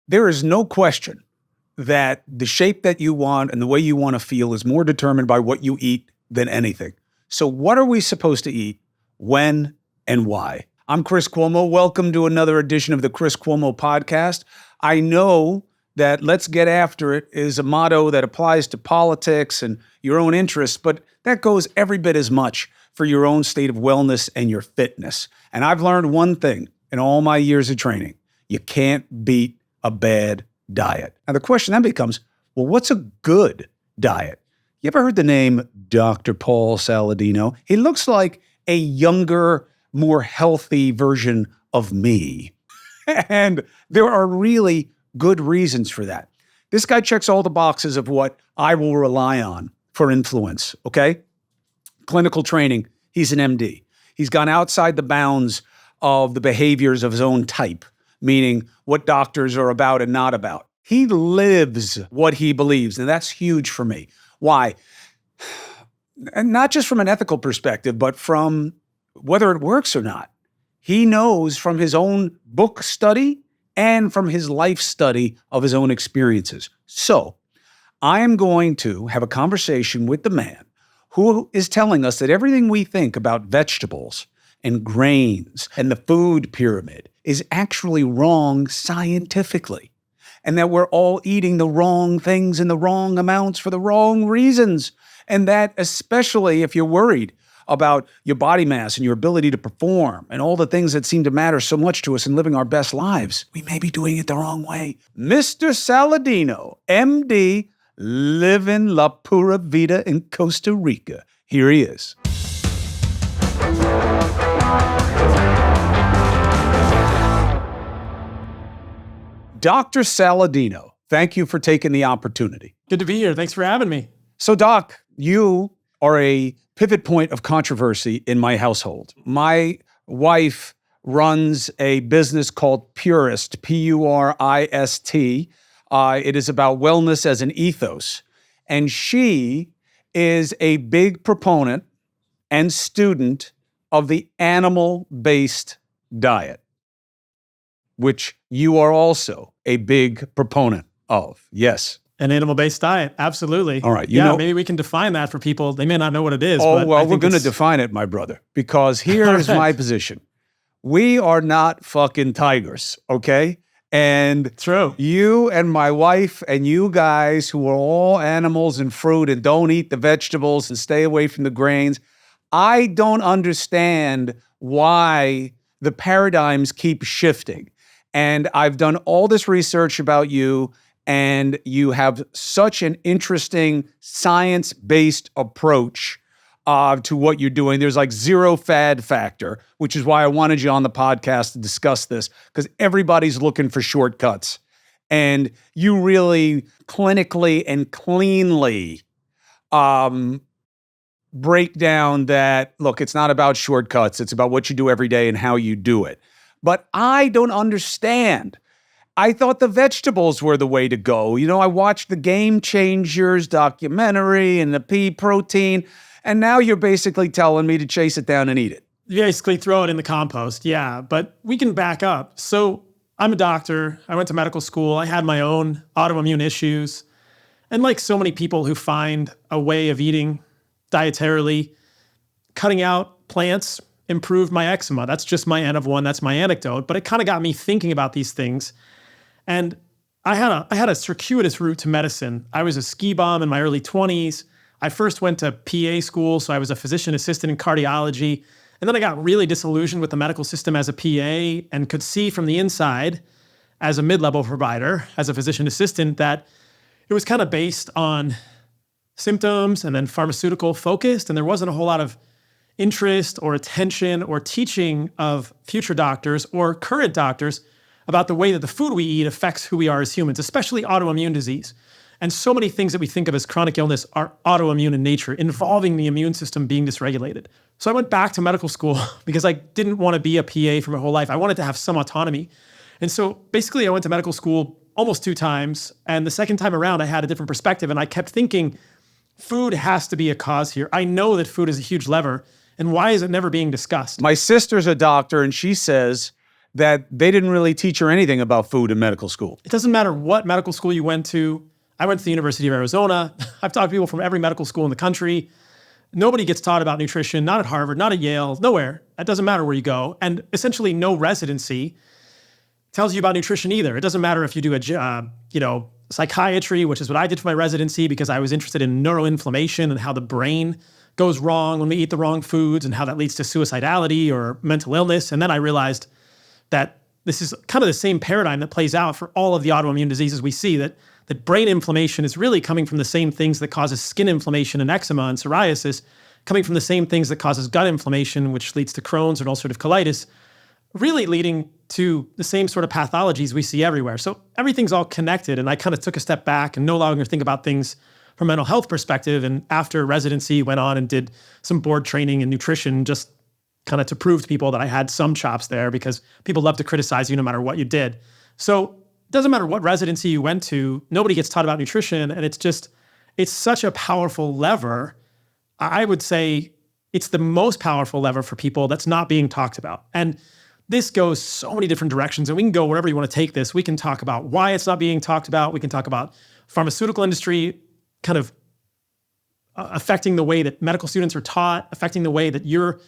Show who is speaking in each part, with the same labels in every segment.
Speaker 1: There is no question that the shape that you want and the way you want to feel is more determined by what you eat than anything. So what are we supposed to eat, when, and why? I'm Chris Cuomo. Welcome to another edition of the Chris Cuomo podcast. I know that let's get after it is a motto that applies to politics and your own interests, but that goes every bit as much for your own state of wellness and your fitness. And I've learned one thing in all my years of training: you can't beat a bad diet. Now the question then becomes, well, what's a good diet? You ever heard the name Dr. Paul Saladino? He looks like a younger, more healthy version of me. And there are really good reasons for that. This guy checks all the boxes of what I will rely on for influence, okay? Clinical training, he's an MD. He's gone outside the bounds of the behaviors of his own type, meaning what doctors are about and not about. He lives what he believes, and that's huge for me. Why? And not just from an ethical perspective, but from whether it works or not. He knows from his own book study and from his life study of his own experiences. So I am going to have a conversation with the man who is telling us that everything we think about vegetables and grains and the food pyramid is actually wrong scientifically, and that we're all eating the wrong things in the wrong amounts for the wrong reasons. And that especially if you're worried about your body mass and your ability to perform and all the things that seem to matter so much to us in living our best lives, we may be doing it the wrong way. Mr. Saladino, MD, living La Pura Vida in Costa Rica. Here he is. Dr. Saladino, thank you for taking the opportunity.
Speaker 2: Good to be here. Thanks for having me.
Speaker 1: So, Doc, you are a pivot point of controversy in my household. My wife runs a business called Purist, P-U-R-I-S-T. It is about wellness as an ethos. And she is a big proponent and student of the animal-based diet, which you are also a big proponent of. Yes.
Speaker 2: An animal-based diet, absolutely.
Speaker 1: All right.
Speaker 2: Maybe we can define that for people. They may not know what it is.
Speaker 1: Oh,
Speaker 2: but
Speaker 1: well, we're going to define it, my brother, because here's my position. We are not fucking tigers, okay? And
Speaker 2: true.
Speaker 1: You and my wife and you guys who are all animals and fruit and don't eat the vegetables and stay away from the grains, I don't understand why the paradigms keep shifting. And I've done all this research about you, and you have such an interesting science-based approach to what you're doing. There's like zero fad factor, which is why I wanted you on the podcast to discuss this, because everybody's looking for shortcuts. And you really clinically and cleanly break down that, look, it's not about shortcuts. It's about what you do every day and how you do it. But I don't understand. I thought the vegetables were the way to go. You know, I watched the Game Changers documentary and the pea protein, and now you're basically telling me to chase it down and eat it.
Speaker 2: You basically throw it in the compost, yeah. But we can back up. So I'm a doctor. I went to medical school. I had my own autoimmune issues. And like so many people who find a way of eating dietarily, cutting out plants improved my eczema. That's just my N of one. That's my anecdote. But it kind of got me thinking about these things. And I had a circuitous route to medicine. I was a ski bum in my early 20s. I first went to PA school, so I was a physician assistant in cardiology. And then I got really disillusioned with the medical system as a PA and could see from the inside, as a mid-level provider, as a physician assistant, that it was kind of based on symptoms and then pharmaceutical focused. And there wasn't a whole lot of interest or attention or teaching of future doctors or current doctors about the way that the food we eat affects who we are as humans, especially autoimmune disease. And so many things that we think of as chronic illness are autoimmune in nature, involving the immune system being dysregulated. So I went back to medical school because I didn't want to be a PA for my whole life. I wanted to have some autonomy. And so basically I went to medical school almost 2 times. And the second time around, I had a different perspective. And I kept thinking, food has to be a cause here. I know that food is a huge lever. And why is it never being discussed?
Speaker 1: My sister's a doctor, and she says that they didn't really teach her anything about food in medical school.
Speaker 2: It doesn't matter what medical school you went to. I went to the University of Arizona. I've talked to people from every medical school in the country. Nobody gets taught about nutrition, not at Harvard, not at Yale, nowhere. It doesn't matter where you go. And essentially no residency tells you about nutrition either. It doesn't matter if you do psychiatry, which is what I did for my residency because I was interested in neuroinflammation and how the brain goes wrong when we eat the wrong foods and how that leads to suicidality or mental illness. And then I realized that this is kind of the same paradigm that plays out for all of the autoimmune diseases we see, that brain inflammation is really coming from the same things that causes skin inflammation and eczema and psoriasis, coming from the same things that causes gut inflammation, which leads to Crohn's and ulcerative colitis, really leading to the same sort of pathologies we see everywhere. So everything's all connected. And I kind of took a step back and no longer think about things from a mental health perspective. And after residency, went on and did some board training in nutrition, just kind of to prove to people that I had some chops there, because people love to criticize you no matter what you did. So it doesn't matter what residency you went to, nobody gets taught about nutrition. And it's such a powerful lever. I would say it's the most powerful lever for people that's not being talked about. And this goes so many different directions, and we can go wherever you want to take this. We can talk about why it's not being talked about. We can talk about pharmaceutical industry kind of affecting the way that medical students are taught, affecting the way that you're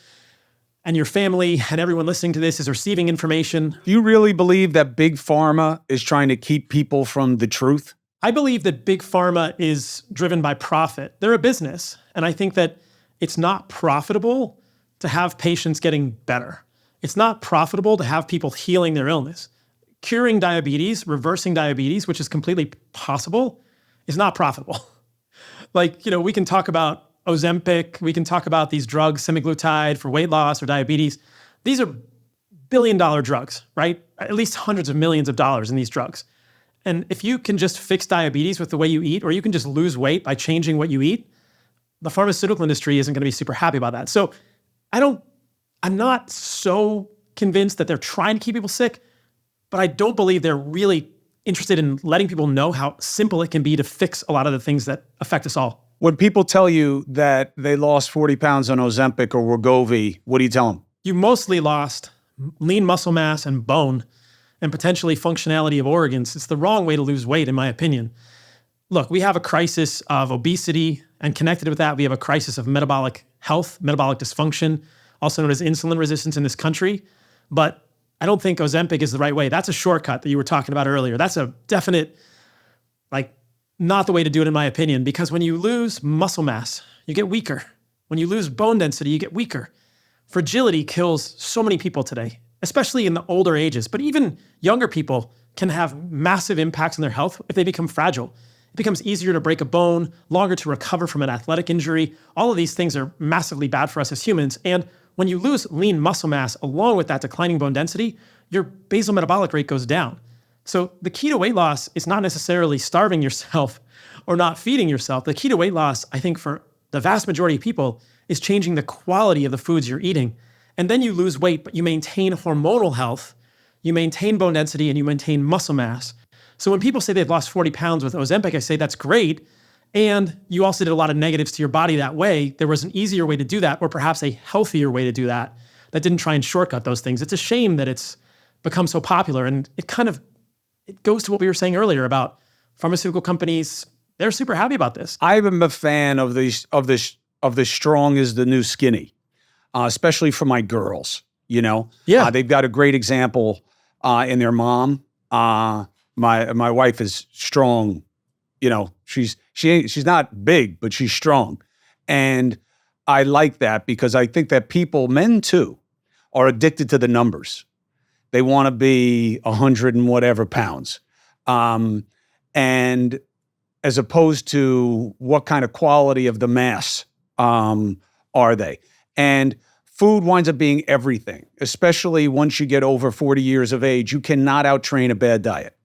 Speaker 2: and your family and everyone listening to this is receiving information.
Speaker 1: Do you really believe that big pharma is trying to keep people from the truth?
Speaker 2: I believe that big pharma is driven by profit. They're a business. And I think that it's not profitable to have patients getting better. It's not profitable to have people healing their illness. Curing diabetes, reversing diabetes, which is completely possible, is not profitable. We can talk about Ozempic, we can talk about these drugs, semaglutide for weight loss or diabetes. These are billion-dollar drugs, right? At least hundreds of millions of dollars in these drugs. And if you can just fix diabetes with the way you eat, or you can just lose weight by changing what you eat, the pharmaceutical industry isn't going to be super happy about that. So I'm not so convinced that they're trying to keep people sick, but I don't believe they're really interested in letting people know how simple it can be to fix a lot of the things that affect us all.
Speaker 1: When people tell you that they lost 40 pounds on Ozempic or Wegovy, what do you tell them?
Speaker 2: You mostly lost lean muscle mass and bone and potentially functionality of organs. It's the wrong way to lose weight, in my opinion. Look, we have a crisis of obesity, and connected with that, we have a crisis of metabolic health, metabolic dysfunction, also known as insulin resistance in this country. But I don't think Ozempic is the right way. That's a shortcut that you were talking about earlier. That's a definite, not the way to do it, in my opinion, because when you lose muscle mass, you get weaker. When you lose bone density, you get weaker. Fragility kills so many people today, especially in the older ages. But even younger people can have massive impacts on their health if they become fragile. It becomes easier to break a bone, longer to recover from an athletic injury. All of these things are massively bad for us as humans. And when you lose lean muscle mass along with that declining bone density, your basal metabolic rate goes down. So the key to weight loss is not necessarily starving yourself or not feeding yourself. The key to weight loss, I think, for the vast majority of people is changing the quality of the foods you're eating. And then you lose weight, but you maintain hormonal health, you maintain bone density, and you maintain muscle mass. So when people say they've lost 40 pounds with Ozempic, I say that's great. And you also did a lot of negatives to your body that way. There was an easier way to do that, or perhaps a healthier way to do that didn't try and shortcut those things. It's a shame that it's become so popular. And it goes to what we were saying earlier about pharmaceutical companies. They're super happy about this.
Speaker 1: I'm a fan of the strong is the new skinny, especially for my girls.
Speaker 2: Yeah.
Speaker 1: They've got a great example in their mom. My wife is strong. She's not big, but she's strong, and I like that because I think that people, men too, are addicted to the numbers. They want to be 100 and whatever pounds, and as opposed to what kind of quality of the mass are they? And food winds up being everything, especially once you get over 40 years of age. You cannot outtrain a bad diet.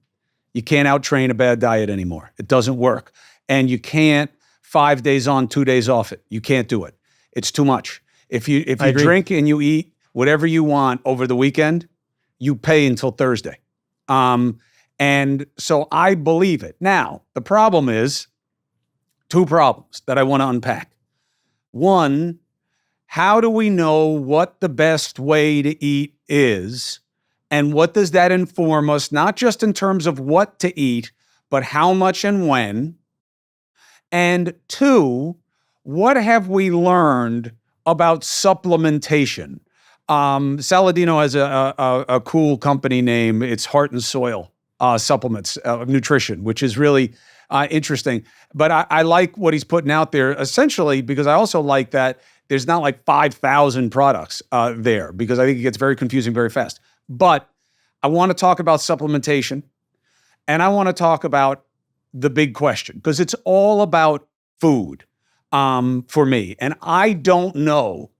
Speaker 1: You can't outtrain a bad diet anymore. It doesn't work. And you can't 5 days on, 2 days off it. You can't do it. It's too much. If you drink and you eat whatever you want over the weekend, you pay until Thursday. And so I believe it. Now, the problem is two problems that I want to unpack. One, how do we know what the best way to eat is? And what does that inform us, not just in terms of what to eat, but how much and when? And two, what have we learned about supplementation? Saladino has a cool company name. It's Heart and Soil Supplements of Nutrition, which is really interesting. But I like what he's putting out there, essentially, because I also like that there's not like 5,000 products there, because I think it gets very confusing very fast. But I want to talk about supplementation, and I want to talk about the big question, because it's all about food for me. And I don't know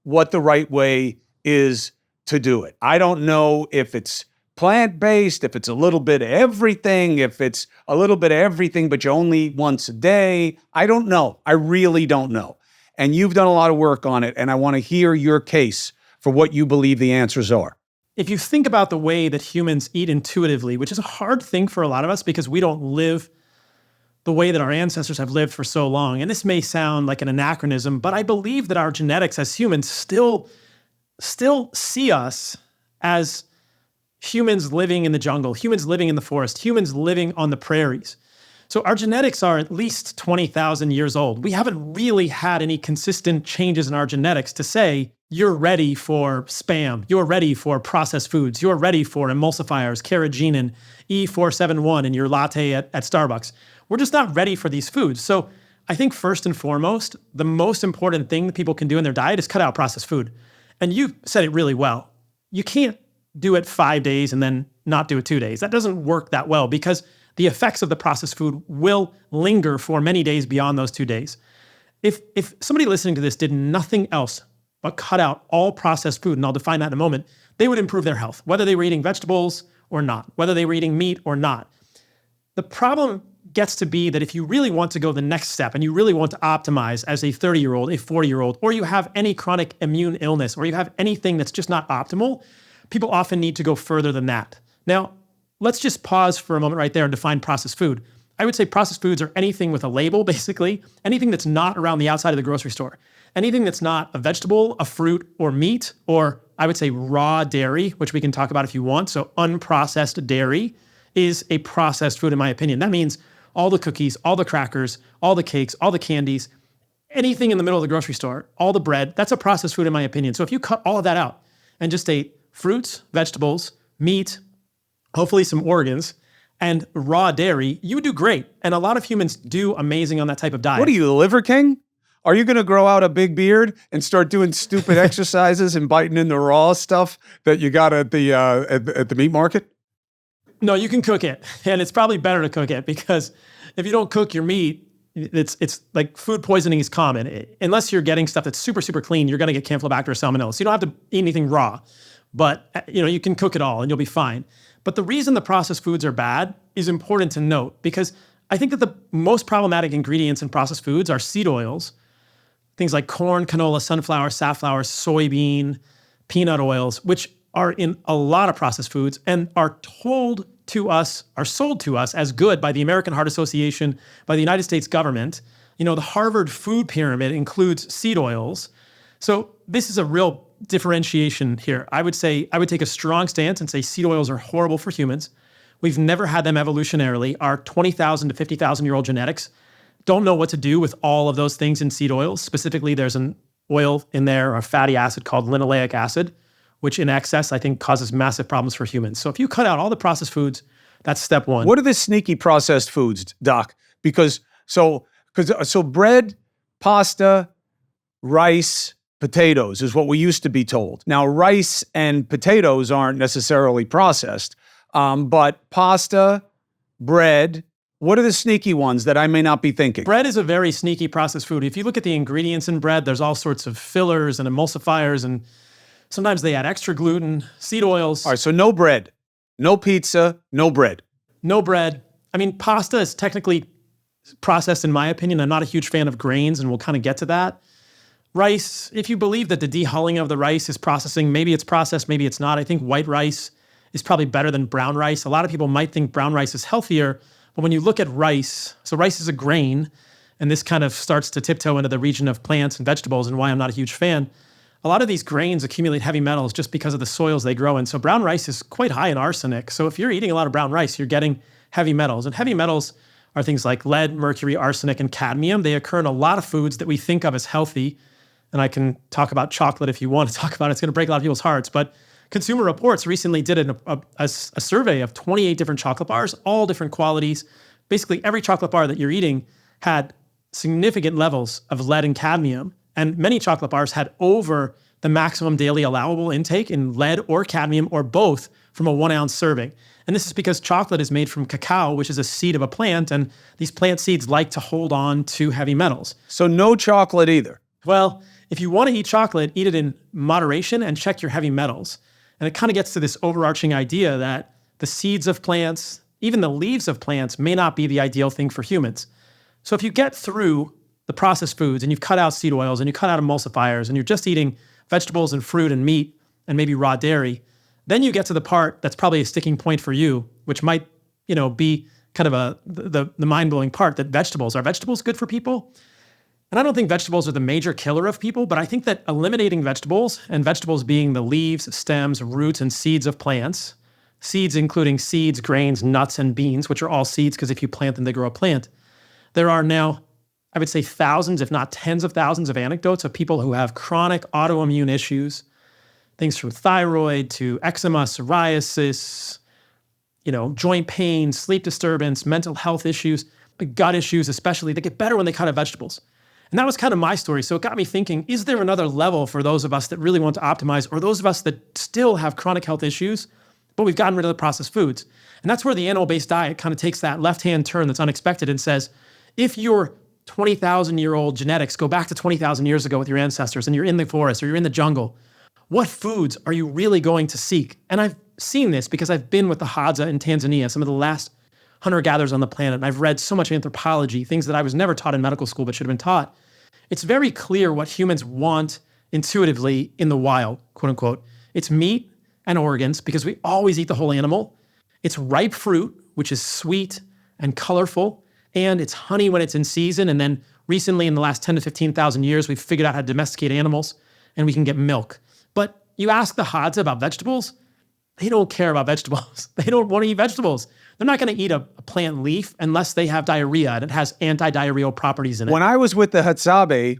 Speaker 1: what the right way is to do it. I don't know if it's plant-based, if it's a little bit of everything, if it's a little bit of everything, but you only eat once a day. I don't know. I really don't know. And you've done a lot of work on it, and I want to hear your case for what you believe the answers are.
Speaker 2: If you think about the way that humans eat intuitively, which is a hard thing for a lot of us because we don't live the way that our ancestors have lived for so long, and this may sound like an anachronism, but I believe that our genetics as humans still see us as humans living in the jungle, humans living in the forest, humans living on the prairies. So our genetics are at least 20,000 years old. We haven't really had any consistent changes in our genetics to say, you're ready for Spam, you're ready for processed foods, you're ready for emulsifiers, carrageenan, E471 in your latte at Starbucks. We're just not ready for these foods. So I think first and foremost, the most important thing that people can do in their diet is cut out processed food. And you said it really well. You can't do it 5 days and then not do it 2 days. That doesn't work that well because the effects of the processed food will linger for many days beyond those 2 days. If somebody listening to this did nothing else but cut out all processed food, and I'll define that in a moment, they would improve their health, whether they were eating vegetables or not, whether they were eating meat or not. The problem gets to be that if you really want to go the next step and you really want to optimize as a 30-year-old, a 40-year-old, or you have any chronic immune illness, or you have anything that's just not optimal, people often need to go further than that. Now, let's just pause for a moment right there and define processed food. I would say processed foods are anything with a label, basically, anything that's not around the outside of the grocery store. Anything that's not a vegetable, a fruit, or meat, or I would say raw dairy, which we can talk about if you want. So unprocessed dairy is a processed food, in my opinion. That means all the cookies, all the crackers, all the cakes, all the candies, anything in the middle of the grocery store, all the bread, that's a processed food, in my opinion. So if you cut all of that out and just ate fruits, vegetables, meat, hopefully some organs, and raw dairy, you would do great. And a lot of humans do amazing on that type of diet.
Speaker 1: What are you, the Liver King? Are you going to grow out a big beard and start doing stupid exercises and biting into raw stuff that you got at the meat market?
Speaker 2: No, you can cook it. And it's probably better to cook it because if you don't cook your meat, it's like food poisoning is common. Unless you're getting stuff that's super, super clean, you're going to get Campylobacter or Salmonella. So you don't have to eat anything raw. But you can cook it all and you'll be fine. But the reason the processed foods are bad is important to note because I think that the most problematic ingredients in processed foods are seed oils, things like corn, canola, sunflower, safflower, soybean, peanut oils, which are in a lot of processed foods and are sold to us as good by the American Heart Association, by the United States government. The Harvard food pyramid includes seed oils. So this is a real differentiation here. I would take a strong stance and say seed oils are horrible for humans. We've never had them evolutionarily. Our 20,000 to 50,000-year-old genetics don't know what to do with all of those things in seed oils. Specifically, there's an oil in there, a fatty acid called linoleic acid, which in excess, I think, causes massive problems for humans. So if you cut out all the processed foods, that's step one.
Speaker 1: What are the sneaky processed foods, Doc? Because bread, pasta, rice, potatoes is what we used to be told. Now, rice and potatoes aren't necessarily processed, but pasta, bread, what are the sneaky ones that I may not be thinking?
Speaker 2: Bread is a very sneaky processed food. If you look at the ingredients in bread, there's all sorts of fillers and emulsifiers, and sometimes they add extra gluten, seed oils.
Speaker 1: All right, so no bread, no pizza, no bread.
Speaker 2: No bread. I mean, pasta is technically processed, in my opinion. I'm not a huge fan of grains, and we'll kind of get to that. Rice, if you believe that the dehulling of the rice is processing, maybe it's processed, maybe it's not. I think white rice is probably better than brown rice. A lot of people might think brown rice is healthier, but when you look at rice, so rice is a grain, and this kind of starts to tiptoe into the region of plants and vegetables and why I'm not a huge fan. a lot of these grains accumulate heavy metals just because of the soils they grow in. So brown rice is quite high in arsenic. So if you're eating a lot of brown rice, you're getting heavy metals. And heavy metals are things like lead, mercury, arsenic, and cadmium. They occur in a lot of foods that we think of as healthy. And I can talk about chocolate if you want to talk about it. It's going to break a lot of people's hearts. But Consumer Reports recently did a survey of 28 different chocolate bars, all different qualities. Basically, every chocolate bar that you're eating had significant levels of lead and cadmium. And many chocolate bars had over the maximum daily allowable intake in lead or cadmium or both from a 1 ounce serving. And this is because chocolate is made from cacao, which is a seed of a plant. And these plant seeds like to hold on to heavy metals.
Speaker 1: So no chocolate either.
Speaker 2: Well, if you want to eat chocolate, eat it in moderation and check your heavy metals. And it kind of gets to this overarching idea that the seeds of plants, even the leaves of plants, may not be the ideal thing for humans. So if you get through the processed foods and you've cut out seed oils and you cut out emulsifiers and you're just eating vegetables and fruit and meat and maybe raw dairy, then you get to the part that's probably a sticking point for you, which might, be kind of the mind-blowing part, that are vegetables good for people? And I don't think vegetables are the major killer of people, but I think that eliminating vegetables, and vegetables being the leaves, stems, roots, and seeds of plants, seeds including seeds, grains, nuts, and beans, which are all seeds because if you plant them, they grow a plant. There are now, I would say, thousands, if not tens of thousands of anecdotes of people who have chronic autoimmune issues, things from thyroid to eczema, psoriasis, joint pain, sleep disturbance, mental health issues, gut issues especially. They get better when they cut out vegetables. And that was kind of my story. So it got me thinking, is there another level for those of us that really want to optimize, or those of us that still have chronic health issues, but we've gotten rid of the processed foods? And that's where the animal-based diet kind of takes that left-hand turn that's unexpected and says, if your 20,000-year-old genetics go back to 20,000 years ago with your ancestors and you're in the forest or you're in the jungle, what foods are you really going to seek? And I've seen this because I've been with the Hadza in Tanzania, some of the last hunter-gatherers on the planet, and I've read so much anthropology, things that I was never taught in medical school but should have been taught. It's very clear what humans want intuitively in the wild, quote unquote. It's meat and organs because we always eat the whole animal. It's ripe fruit, which is sweet and colorful, and it's honey when it's in season. And then recently in the last 10 to 15,000 years, we've figured out how to domesticate animals and we can get milk. But you ask the Hadza about vegetables, they don't care about vegetables. They don't want to eat vegetables. They're not going to eat a plant leaf unless they have diarrhea and it has anti-diarrheal properties in it.
Speaker 1: When I was with the Hadzabe,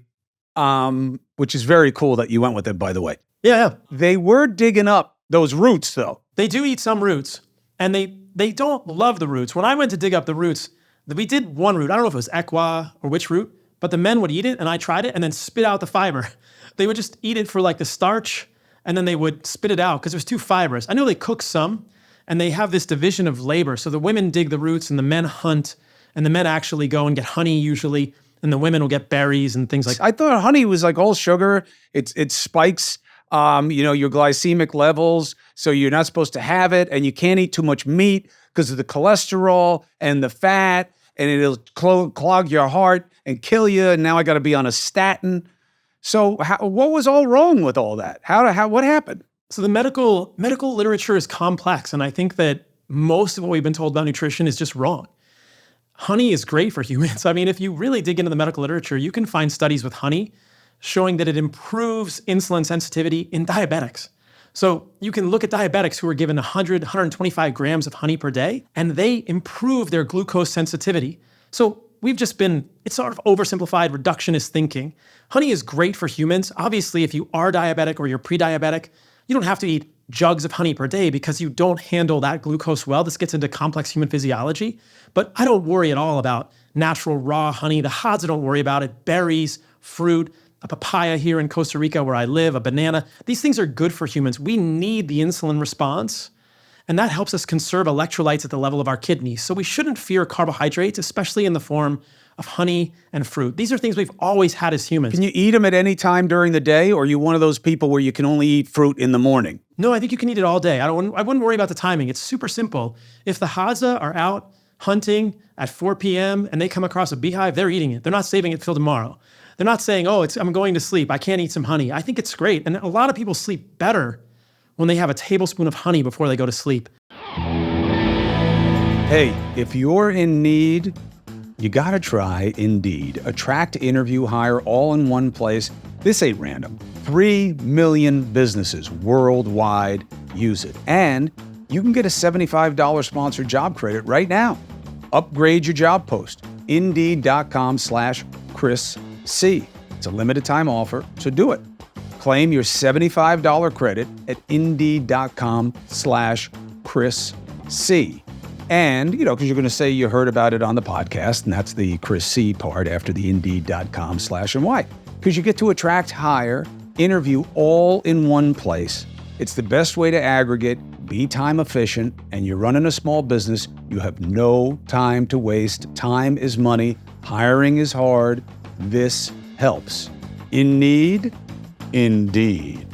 Speaker 1: which is very cool that you went with it, by the way.
Speaker 2: Yeah.
Speaker 1: They were digging up those roots, though.
Speaker 2: They do eat some roots, and they don't love the roots. When I went to dig up the roots, we did one root. I don't know if it was equa or which root, but the men would eat it, and I tried it, and then spit out the fiber. They would just eat it for like the starch, and then they would spit it out because it was too fibrous. I know they cook some, and they have this division of labor. So the women dig the roots and the men hunt, and the men actually go and get honey usually, and the women will get berries and things like that.
Speaker 1: I thought honey was like all sugar. It spikes, your glycemic levels. So you're not supposed to have it, and you can't eat too much meat because of the cholesterol and the fat, and it'll clog your heart and kill you. And now I got to be on a statin. So what was all wrong with all that? What happened?
Speaker 2: So the medical literature is complex, and I think that most of what we've been told about nutrition is just wrong. Honey is great for humans. I mean, if you really dig into the medical literature, you can find studies with honey showing that it improves insulin sensitivity in diabetics. So you can look at diabetics who are given 100, 125 grams of honey per day, and they improve their glucose sensitivity. So it's sort of oversimplified reductionist thinking. Honey is great for humans. Obviously, if you are diabetic or you're pre-diabetic, you don't have to eat jugs of honey per day because you don't handle that glucose well. This gets into complex human physiology. But I don't worry at all about natural raw honey. The Hadza don't worry about it. Berries, fruit, a papaya here in Costa Rica where I live, a banana. These things are good for humans. We need the insulin response, and that helps us conserve electrolytes at the level of our kidneys. So we shouldn't fear carbohydrates, especially in the form of honey and fruit. These are things we've always had as humans.
Speaker 1: Can you eat them at any time during the day, or are you one of those people where you can only eat fruit in the morning?
Speaker 2: No, I think you can eat it all day. I wouldn't worry about the timing. It's super simple. If the Hadza are out hunting at 4 p.m. and they come across a beehive, they're eating it. They're not saving it till tomorrow. They're not saying, I'm going to sleep. I can't eat some honey. I think it's great. And a lot of people sleep better when they have a tablespoon of honey before they go to sleep.
Speaker 1: Hey, if you're in need You gotta try Indeed. Attract, interview, hire all in one place. This ain't random. 3 million businesses worldwide use it. And you can get a $75 sponsored job credit right now. Upgrade your job post. Indeed.com/Chris C. It's a limited time offer, so do it. Claim your $75 credit at Indeed.com/Chris C. And, because you're going to say you heard about it on the podcast, and that's the Chris C part after the Indeed.com/and why? Because you get to attract, hire, interview all in one place. It's the best way to aggregate, be time efficient, and you're running a small business. You have no time to waste. Time is money. Hiring is hard. This helps. In need? Indeed.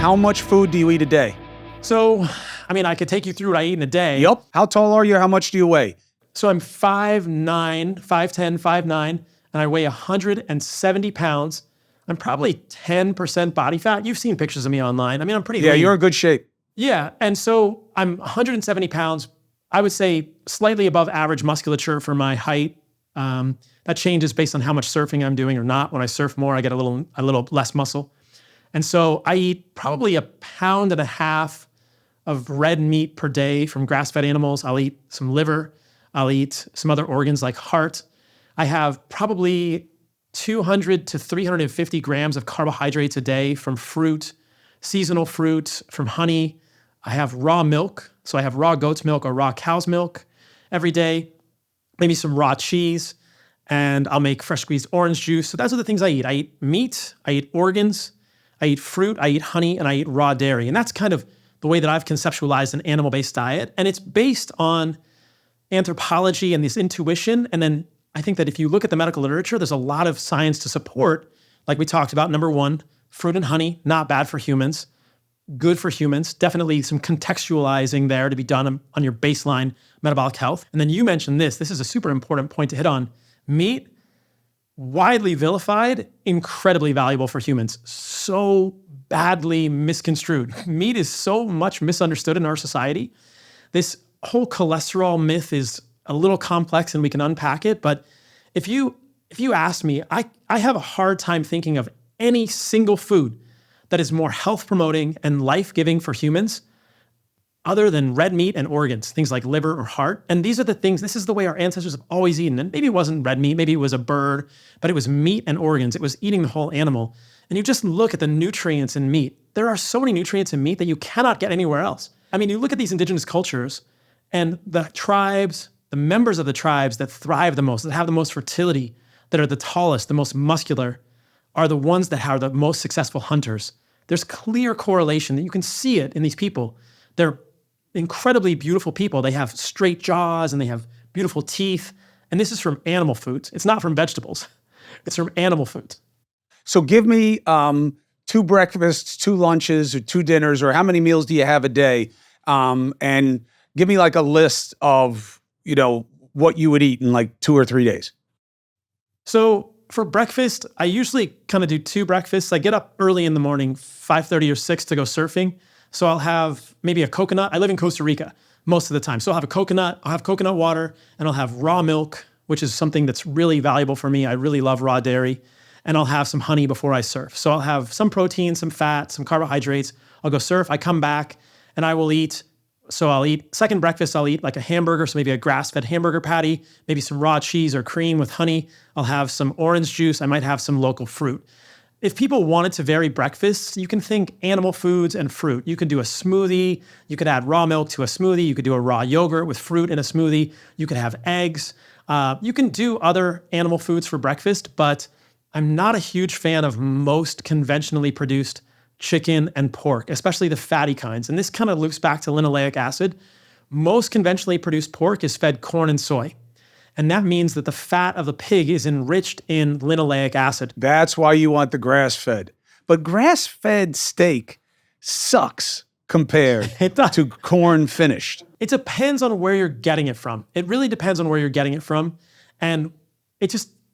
Speaker 1: How much food do you eat a day?
Speaker 2: So, I could take you through what I eat in a day.
Speaker 1: Yep. How tall are you? How much do you weigh?
Speaker 2: So I'm 5'9", 5'10", 5'9", and I weigh 170 pounds. I'm probably 10% body fat. You've seen pictures of me online. I'm pretty lean.
Speaker 1: You're in good shape.
Speaker 2: Yeah, and so I'm 170 pounds. I would say slightly above average musculature for my height. That changes based on how much surfing I'm doing or not. When I surf more, I get a little less muscle. And so I eat probably 1.5 pounds of red meat per day from grass-fed animals. I'll eat some liver. I'll eat some other organs like heart. I have probably 200 to 350 grams of carbohydrates a day from fruit, seasonal fruit, from honey. I have raw milk. So I have raw goat's milk or raw cow's milk every day, maybe some raw cheese, and I'll make fresh squeezed orange juice. So those are the things I eat. I eat meat, I eat organs, I eat fruit, I eat honey, and I eat raw dairy. And that's kind of the way that I've conceptualized an animal-based diet. And it's based on anthropology and this intuition. And then I think that if you look at the medical literature, there's a lot of science to support, like we talked about. Number one, fruit and honey, not bad for humans, good for humans. Definitely some contextualizing there to be done on your baseline metabolic health. And then you mentioned this. This is a super important point to hit on. Meat, widely vilified, incredibly valuable for humans. So badly misconstrued. Meat is so much misunderstood in our society. This whole cholesterol myth is a little complex and we can unpack it. But if you ask me, I have a hard time thinking of any single food that is more health promoting and life-giving for humans other than red meat and organs, things like liver or heart. And these are the things, this is the way our ancestors have always eaten. And maybe it wasn't red meat, maybe it was a bird, but it was meat and organs. It was eating the whole animal. And you just look at the nutrients in meat. There are so many nutrients in meat that you cannot get anywhere else. You look at these indigenous cultures and the tribes, the members of the tribes that thrive the most, that have the most fertility, that are the tallest, the most muscular, are the ones that are the most successful hunters. There's clear correlation that you can see it in these people. They're incredibly beautiful people. They have straight jaws and they have beautiful teeth. And this is from animal foods. It's not from vegetables. It's from animal foods.
Speaker 1: So give me 2 breakfasts, 2 lunches, or 2 dinners, or how many meals do you have a day? And give me like a list of, what you would eat in like 2 or 3 days.
Speaker 2: So for breakfast, I usually kind of do 2 breakfasts. I get up early in the morning, 5:30 or 6 to go surfing. So I'll have maybe a coconut. I live in Costa Rica most of the time. So I'll have a coconut, I'll have coconut water, and I'll have raw milk, which is something that's really valuable for me. I really love raw dairy. And I'll have some honey before I surf. So I'll have some protein, some fat, some carbohydrates. I'll go surf, I come back, and I will eat. So I'll eat, second breakfast, I'll eat like a hamburger, so maybe a grass-fed hamburger patty, maybe some raw cheese or cream with honey. I'll have some orange juice. I might have some local fruit. If people wanted to vary breakfasts, you can think animal foods and fruit. You could do a smoothie. You could add raw milk to a smoothie. You could do a raw yogurt with fruit in a smoothie. You could have eggs. You can do other animal foods for breakfast, but I'm not a huge fan of most conventionally produced chicken and pork, especially the fatty kinds. And this kind of loops back to linoleic acid. Most conventionally produced pork is fed corn and soy. And that means that the fat of the pig is enriched in linoleic acid.
Speaker 1: That's why you want the grass-fed. But grass-fed steak sucks compared to corn finished.
Speaker 2: It depends on where you're getting it from. It really depends on where you're getting it from. And it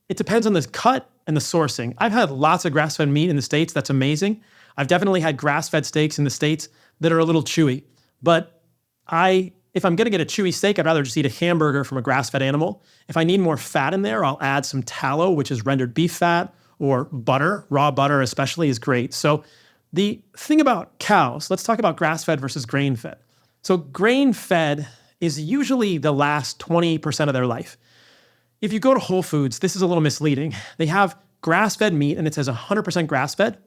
Speaker 2: depends on the cut and the sourcing. I've had lots of grass-fed meat in the States. That's amazing. I've definitely had grass-fed steaks in the States that are a little chewy. But if I'm going to get a chewy steak, I'd rather just eat a hamburger from a grass-fed animal. If I need more fat in there, I'll add some tallow, which is rendered beef fat, or butter. Raw butter especially is great. So the thing about cows, let's talk about grass-fed versus grain-fed. So grain-fed is usually the last 20% of their life. If you go to Whole Foods, this is a little misleading. They have grass-fed meat, and it says 100% grass-fed,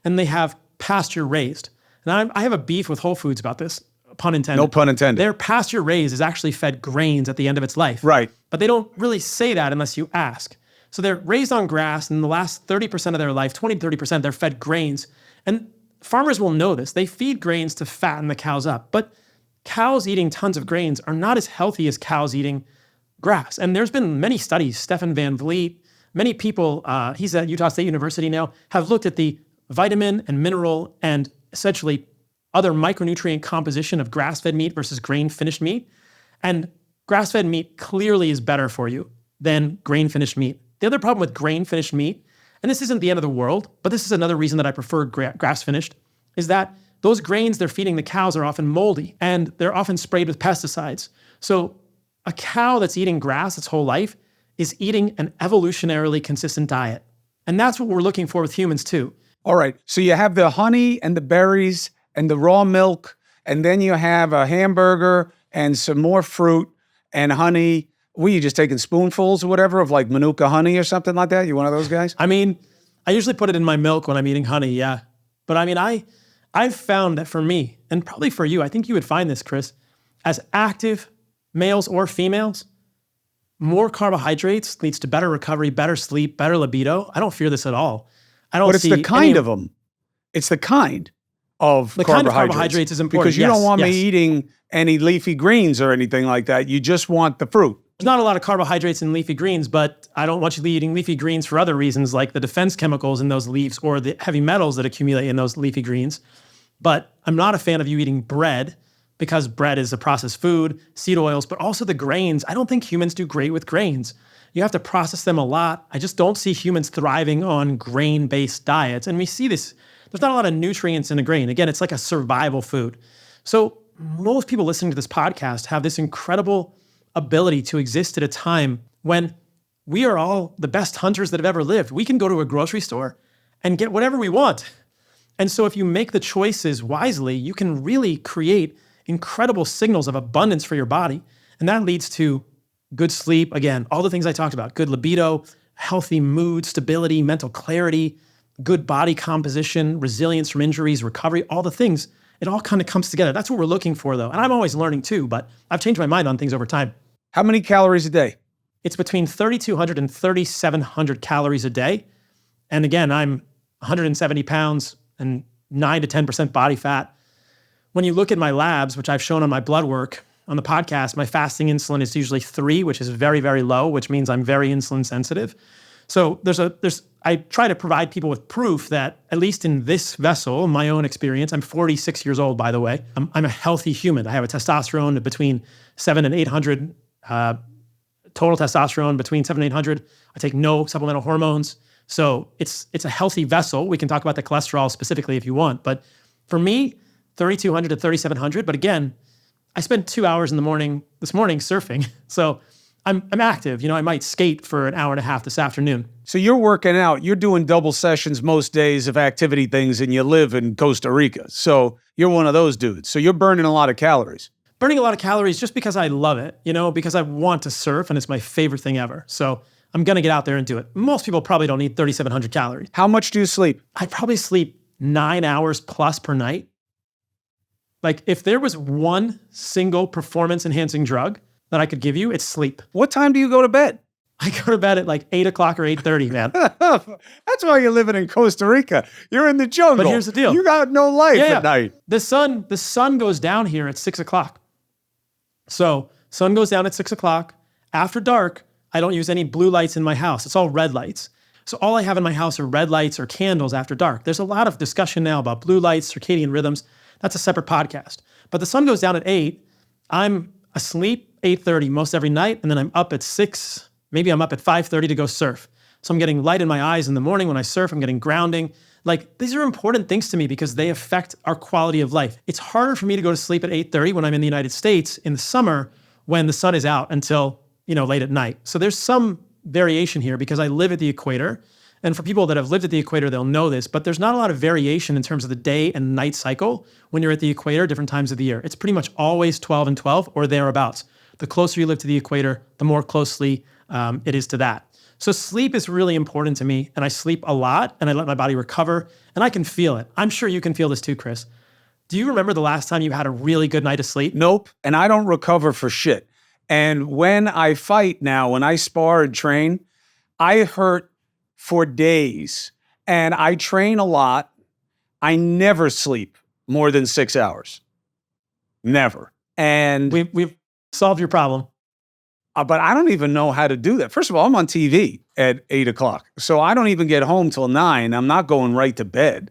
Speaker 2: and they have pasture-raised. And I have a beef with Whole Foods about this, pun intended.
Speaker 1: No pun intended.
Speaker 2: Their pasture-raised is actually fed grains at the end of its life.
Speaker 1: Right.
Speaker 2: But they don't really say that unless you ask. So they're raised on grass, and in the last 30% of their life, 20 to 30%, they're fed grains. And farmers will know this. They feed grains to fatten the cows up. But cows eating tons of grains are not as healthy as cows eating grass. And there's been many studies, Stefan Van Vliet, many people, he's at Utah State University now, have looked at the vitamin and mineral and essentially other micronutrient composition of grass-fed meat versus grain-finished meat. And grass-fed meat clearly is better for you than grain-finished meat. The other problem with grain-finished meat, and this isn't the end of the world, but this is another reason that I prefer grass-finished, is that those grains they're feeding the cows are often moldy, and they're often sprayed with pesticides. So a cow that's eating grass its whole life is eating an evolutionarily consistent diet. And that's what we're looking for with humans too.
Speaker 1: All right. So you have the honey and the berries and the raw milk, and then you have a hamburger and some more fruit and honey. Were you just taking spoonfuls or whatever of like Manuka honey or something like that? You one of those guys?
Speaker 2: I mean, I usually put it in my milk when I'm eating honey, yeah. But I mean, I've found that for me, and probably for you, I think you would find this, Chris, as active males or females, more carbohydrates leads to better recovery, better sleep, better libido. I don't fear this at all. I don't
Speaker 1: But it's
Speaker 2: see
Speaker 1: the kind
Speaker 2: any
Speaker 1: of them. It's the kind of
Speaker 2: The
Speaker 1: carbohydrates.
Speaker 2: kind of carbohydrates is important.
Speaker 1: Because you
Speaker 2: Yes,
Speaker 1: don't want me
Speaker 2: yes.
Speaker 1: eating any leafy greens or anything like that. You just want the fruit.
Speaker 2: There's not a lot of carbohydrates in leafy greens, but I don't want you eating leafy greens for other reasons, like the defense chemicals in those leaves or the heavy metals that accumulate in those leafy greens. But I'm not a fan of you eating bread because bread is a processed food, seed oils, but also the grains. I don't think humans do great with grains. You have to process them a lot. I just don't see humans thriving on grain-based diets. And we see this, there's not a lot of nutrients in a grain. Again, it's like a survival food. So most people listening to this podcast have this incredible ability to exist at a time when we are all the best hunters that have ever lived. We can go to a grocery store and get whatever we want. And so if you make the choices wisely, you can really create incredible signals of abundance for your body. And that leads to good sleep. Again, all the things I talked about, good libido, healthy mood, stability, mental clarity, good body composition, resilience from injuries, recovery, all the things. It all kind of comes together. That's what we're looking for though. And I'm always learning too, but I've changed my mind on things over time.
Speaker 1: How many calories a day?
Speaker 2: It's between 3,200 and 3,700 calories a day. And again, I'm 170 pounds and 9 to 10% body fat. When you look at my labs, which I've shown on my blood work on the podcast, my fasting insulin is usually 3, which is very, very low, which means I'm very insulin sensitive. So I try to provide people with proof that at least in this vessel, my own experience, I'm 46 years old, by the way. I'm a healthy human. I have a testosterone between 7 and 800, total testosterone between 7 and 800. I take no supplemental hormones. So it's a healthy vessel. We can talk about the cholesterol specifically if you want. But for me, 3,200 to 3,700. But again, I spent 2 hours this morning surfing. So I'm active. I might skate for an hour and a half this afternoon.
Speaker 1: So you're working out. You're doing double sessions most days of activity things, and you live in Costa Rica. So you're one of those dudes. So you're burning a lot of calories.
Speaker 2: Burning a lot of calories just because I love it, because I want to surf and it's my favorite thing ever. So I'm going to get out there and do it. Most people probably don't need 3,700 calories.
Speaker 1: How much do you sleep?
Speaker 2: I probably sleep 9 hours plus per night. Like if there was one single performance enhancing drug that I could give you, it's sleep.
Speaker 1: What time do you go to bed?
Speaker 2: I go to bed at like 8 o'clock or 8:30, man.
Speaker 1: That's why you're living in Costa Rica. You're in the jungle.
Speaker 2: But here's the deal.
Speaker 1: You got no life at night.
Speaker 2: The sun goes down here at 6 o'clock. So sun goes down at 6 o'clock. After dark, I don't use any blue lights in my house. It's all red lights. So all I have in my house are red lights or candles after dark. There's a lot of discussion now about blue lights, circadian rhythms. That's a separate podcast. But the sun goes down at 8. I'm asleep 8:30 most every night, and then I'm up at 6. Maybe I'm up at 5:30 to go surf. So I'm getting light in my eyes in the morning when I surf. I'm getting grounding. Like, these are important things to me because they affect our quality of life. It's harder for me to go to sleep at 8:30 when I'm in the United States in the summer when the sun is out until, late at night. So there's some variation here because I live at the equator. And for people that have lived at the equator, they'll know this, but there's not a lot of variation in terms of the day and night cycle when you're at the equator, different times of the year. It's pretty much always 12 and 12 or thereabouts. The closer you live to the equator, the more closely it is to that. So sleep is really important to me, and I sleep a lot, and I let my body recover, and I can feel it. I'm sure you can feel this too, Chris. Do you remember the last time you had a really good night of sleep?
Speaker 1: Nope. And I don't recover for shit. And when I fight now, when I spar and train, I hurt for days. And I train a lot. I never sleep more than 6 hours. Never. And
Speaker 2: We've solved your problem.
Speaker 1: but I don't even know how to do that. First of all, I'm on TV at 8 o'clock. So I don't even get home till 9. I'm not going right to bed.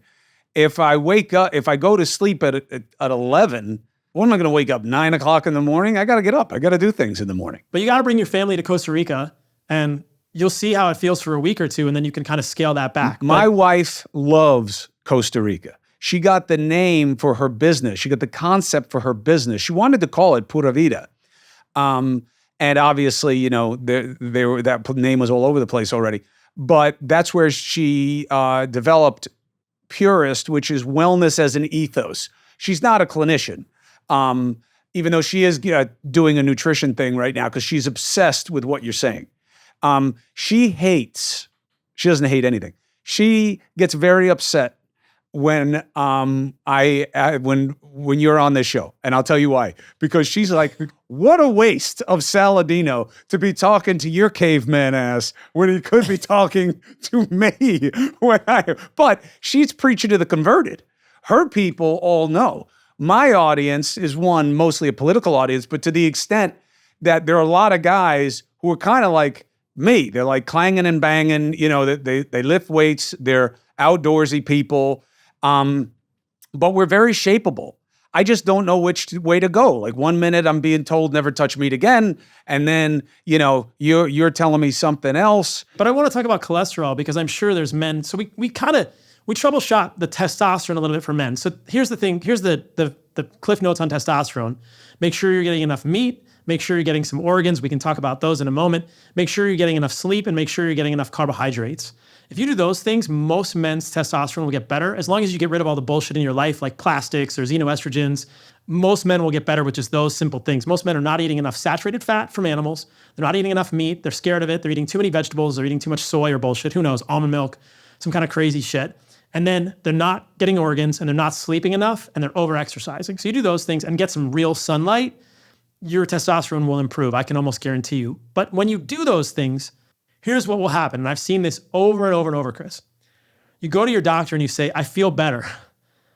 Speaker 1: If I go to sleep at 11, when am I going to wake up? 9 o'clock in the morning? I got to get up. I got to do things in the morning.
Speaker 2: But you got to bring your family to Costa Rica, and you'll see how it feels for a week or two, and then you can kind of scale that back.
Speaker 1: My wife loves Costa Rica. She got the name for her business. She got the concept for her business. She wanted to call it Pura Vida. And obviously, that name was all over the place already. But that's where she developed Purist, which is wellness as an ethos. She's not a clinician, even though she is doing a nutrition thing right now because she's obsessed with what you're saying. She doesn't hate anything. She gets very upset when when you're on this show, and I'll tell you why. Because she's like, what a waste of Saladino to be talking to your caveman ass when he could be talking to me. But she's preaching to the converted. Her people all know. My audience is mostly a political audience, but to the extent that there are a lot of guys who are kind of like me. They're like clanging and banging, they lift weights, they're outdoorsy people. But we're very shapeable. I just don't know which way to go. Like 1 minute I'm being told never touch meat again. And then, you're telling me something else.
Speaker 2: But I want to talk about cholesterol because I'm sure there's men. So we troubleshot the testosterone a little bit for men. So here's the thing. Here's the cliff notes on testosterone. Make sure you're getting enough meat. Make sure you're getting some organs. We can talk about those in a moment. Make sure you're getting enough sleep and make sure you're getting enough carbohydrates. If you do those things, most men's testosterone will get better. As long as you get rid of all the bullshit in your life, like plastics or xenoestrogens, most men will get better with just those simple things. Most men are not eating enough saturated fat from animals. They're not eating enough meat. They're scared of it. They're eating too many vegetables. They're eating too much soy or bullshit. Who knows? Almond milk, some kind of crazy shit. And then they're not getting organs and they're not sleeping enough and they're over-exercising. So you do those things and get some real sunlight, your testosterone will improve. I can almost guarantee you. But when you do those things, here's what will happen. And I've seen this over and over and over, Chris. You go to your doctor and you say, I feel better.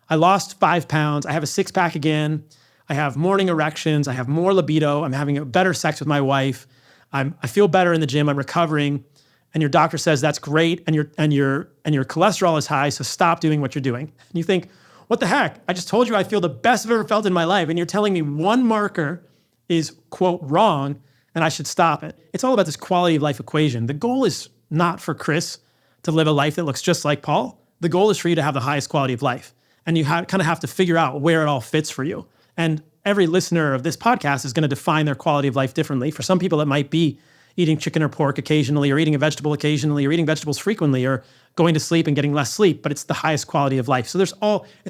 Speaker 2: I lost 5 pounds. I have a six-pack again. I have morning erections. I have more libido. I'm having a better sex with my wife. I feel better in the gym. I'm recovering. And your doctor says, that's great. And your cholesterol is high. So stop doing what you're doing. And you think, what the heck? I just told you I feel the best I've ever felt in my life. And you're telling me one marker is, quote, wrong, and I should stop it. It's all about this quality of life equation. The goal is not for Chris to live a life that looks just like Paul. The goal is for you to have the highest quality of life. And you kind of have to figure out where it all fits for you. And every listener of this podcast is going to define their quality of life differently. For some people, it might be eating chicken or pork occasionally, or eating a vegetable occasionally, or eating vegetables frequently, or going to sleep and getting less sleep, but it's the highest quality of life. So it's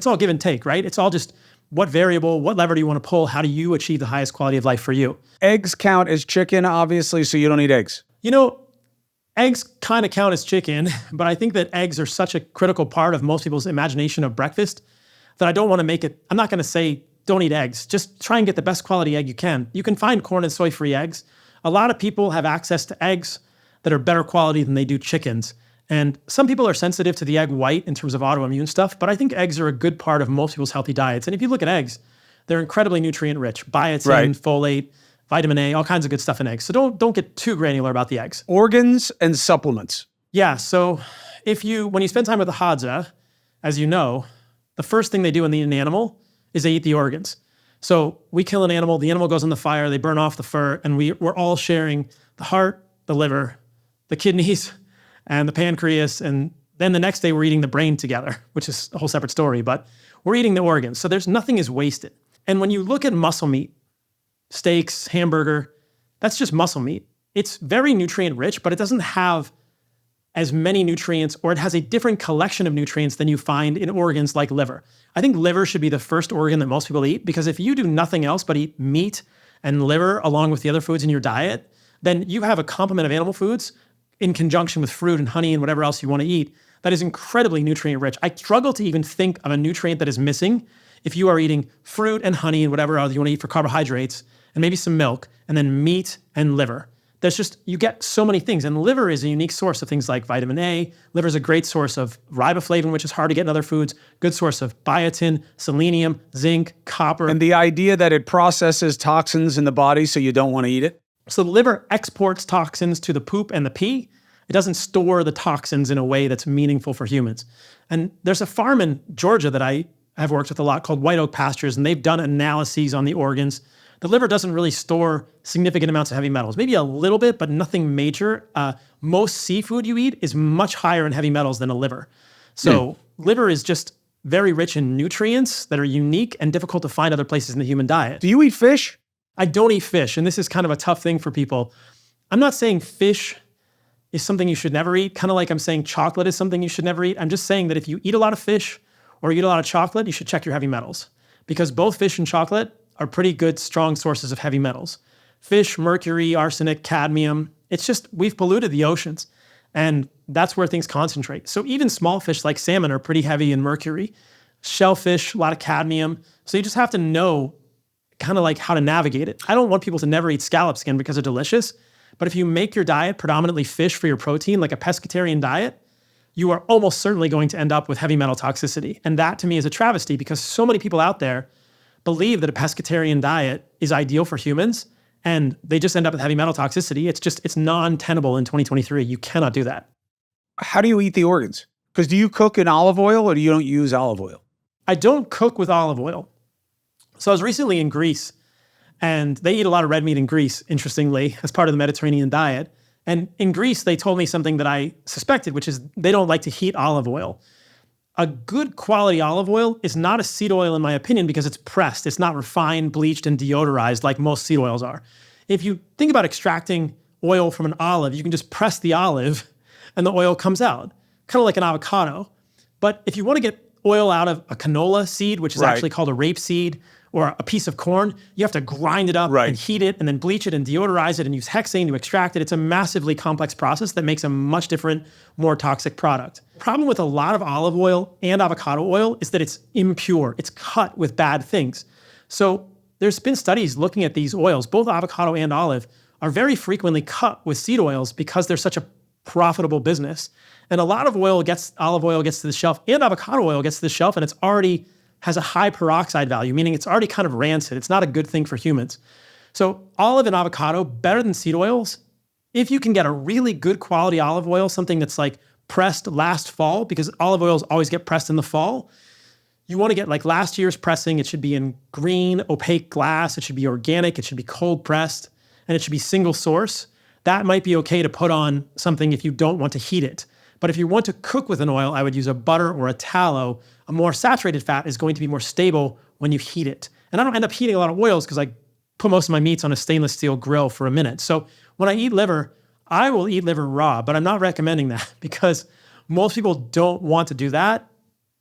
Speaker 2: all give and take, right? It's all just what variable, what lever do you want to pull? How do you achieve the highest quality of life for you?
Speaker 1: Eggs count as chicken, obviously, so you don't eat eggs.
Speaker 2: Eggs kind of count as chicken, but I think that eggs are such a critical part of most people's imagination of breakfast that I don't want to make it, I'm not going to say don't eat eggs. Just try and get the best quality egg you can. You can find corn and soy-free eggs. A lot of people have access to eggs that are better quality than they do chickens. And some people are sensitive to the egg white in terms of autoimmune stuff, but I think eggs are a good part of most people's healthy diets. And if you look at eggs, they're incredibly nutrient rich. Biotin,
Speaker 1: right,
Speaker 2: folate, vitamin A, all kinds of good stuff in eggs. So don't get too granular about the eggs.
Speaker 1: Organs and supplements.
Speaker 2: Yeah, so when you spend time with the Hadza, as you know, the first thing they do when they eat an animal is they eat the organs. So we kill an animal, the animal goes in the fire, they burn off the fur, and we're all sharing the heart, the liver, the kidneys, and the pancreas, and Then the next day we're eating the brain together, which is a whole separate story, but we're eating the organs. So nothing is wasted. And when you look at muscle meat, steaks, hamburger, that's just muscle meat. It's very nutrient rich, but it doesn't have as many nutrients, or it has a different collection of nutrients than you find in organs like liver. I think liver should be the first organ that most people eat, because if you do nothing else but eat meat and liver along with the other foods in your diet, then you have a complement of animal foods in conjunction with fruit and honey and whatever else you want to eat that is incredibly nutrient rich. I struggle to even think of a nutrient that is missing if you are eating fruit and honey and whatever else you want to eat for carbohydrates, and maybe some milk, and then meat and liver. You get so many things. And liver is a unique source of things like vitamin A. Liver is a great source of riboflavin, which is hard to get in other foods. Good source of biotin, selenium, zinc, copper.
Speaker 1: And the idea that it processes toxins in the body so you don't want to eat it?
Speaker 2: So the liver exports toxins to the poop and the pee. It doesn't store the toxins in a way that's meaningful for humans. And there's a farm in Georgia that I have worked with a lot called White Oak Pastures, and they've done analyses on the organs. The liver doesn't really store significant amounts of heavy metals, maybe a little bit, but nothing major. Most seafood you eat is much higher in heavy metals than a liver. So liver is just very rich in nutrients that are unique and difficult to find other places in the human diet.
Speaker 1: Do you eat fish?
Speaker 2: I don't eat fish, and this is kind of a tough thing for people. I'm not saying fish is something you should never eat, kind of like I'm saying chocolate is something you should never eat. I'm just saying that if you eat a lot of fish or eat a lot of chocolate, you should check your heavy metals, because both fish and chocolate are pretty good, strong sources of heavy metals. Fish, mercury, arsenic, cadmium. It's just, we've polluted the oceans, and that's where things concentrate. So even small fish like salmon are pretty heavy in mercury. Shellfish, a lot of cadmium. So you just have to know kind of like how to navigate it. I don't want people to never eat scallop skin because they're delicious, but if you make your diet predominantly fish for your protein, like a pescatarian diet, you are almost certainly going to end up with heavy metal toxicity. And that to me is a travesty, because so many people out there believe that a pescatarian diet is ideal for humans, and they just end up with heavy metal toxicity. It's non-tenable in 2023. You cannot do that.
Speaker 1: How do you eat the organs? Because do you cook in olive oil, or do you don't use olive oil?
Speaker 2: I don't cook with olive oil. So I was recently in Greece, and they eat a lot of red meat in Greece, interestingly, as part of the Mediterranean diet. And in Greece, they told me something that I suspected, which is they don't like to heat olive oil. A good quality olive oil is not a seed oil, in my opinion, because it's pressed. It's not refined, bleached, and deodorized like most seed oils are. If you think about extracting oil from an olive, you can just press the olive and the oil comes out, kind of like an avocado. But if you want to get oil out of a canola seed, which is actually called a rapeseed, or a piece of corn, you have to grind it up and heat it and then bleach it and deodorize it and use hexane to extract it. It's a massively complex process that makes a much different, more toxic product. The problem with a lot of olive oil and avocado oil is that it's impure. It's cut with bad things. So there's been studies looking at these oils, both avocado and olive, are very frequently cut with seed oils because they're such a profitable business. And a lot of olive oil gets to the shelf, and avocado oil gets to the shelf, and it's already has a high peroxide value, meaning it's already kind of rancid. It's not a good thing for humans. So olive and avocado, better than seed oils. If you can get a really good quality olive oil, something that's like pressed last fall, because olive oils always get pressed in the fall, you want to get like last year's pressing. It should be in green, opaque glass. It should be organic. It should be cold pressed, and it should be single source. That might be okay to put on something if you don't want to heat it. But if you want to cook with an oil, I would use a butter or a tallow. A more saturated fat is going to be more stable when you heat it. And I don't end up heating a lot of oils because I put most of my meats on a stainless steel grill for a minute. So when I eat liver, I will eat liver raw, but I'm not recommending that because most people don't want to do that.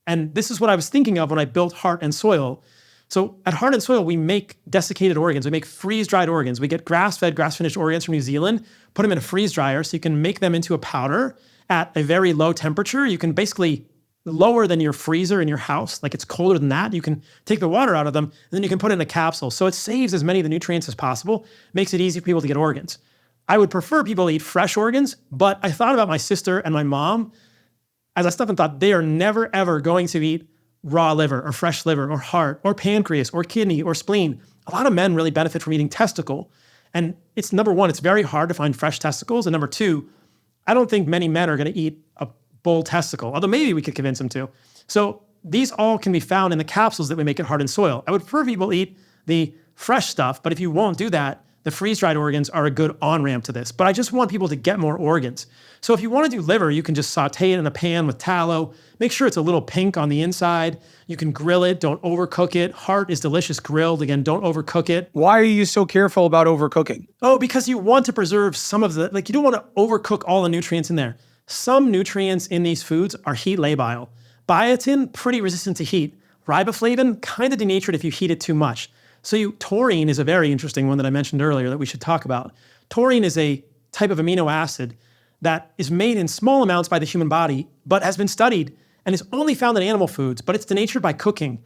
Speaker 2: And this is what I was thinking of when I built Heart and Soil. So at Heart and Soil, we make desiccated organs. We make freeze-dried organs. We get grass-fed, grass-finished organs from New Zealand, put them in a freeze dryer so you can make them into a powder at a very low temperature. You can basically lower than your freezer in your house. Like it's colder than that. You can take the water out of them, and then you can put it in a capsule. So it saves as many of the nutrients as possible, makes it easy for people to get organs. I would prefer people to eat fresh organs, but I thought about my sister and my mom as I stopped and thought they are never, ever going to eat raw liver or fresh liver or heart or pancreas or kidney or spleen. A lot of men really benefit from eating testicle. And it's number one, it's very hard to find fresh testicles. And number two, I don't think many men are going to eat a bull testicle, although maybe we could convince them to. So these all can be found in the capsules that we make at Heart and Soil. I would prefer people eat the fresh stuff, but if you won't do that, the freeze-dried organs are a good on-ramp to this. But I just want people to get more organs. So if you want to do liver, you can just saute it in a pan with tallow. Make sure it's a little pink on the inside. You can grill it. Don't overcook it. Heart is delicious grilled. Again, don't overcook it.
Speaker 1: Why are you so careful about overcooking?
Speaker 2: Oh, because you want to preserve some of the, you don't want to overcook all the nutrients in there. Some nutrients in these foods are heat labile. Biotin, pretty resistant to heat. Riboflavin, kind of denatured if you heat it too much. So taurine is a very interesting one that I mentioned earlier that we should talk about. Taurine is a type of amino acid that is made in small amounts by the human body, but has been studied and is only found in animal foods, but it's denatured by cooking.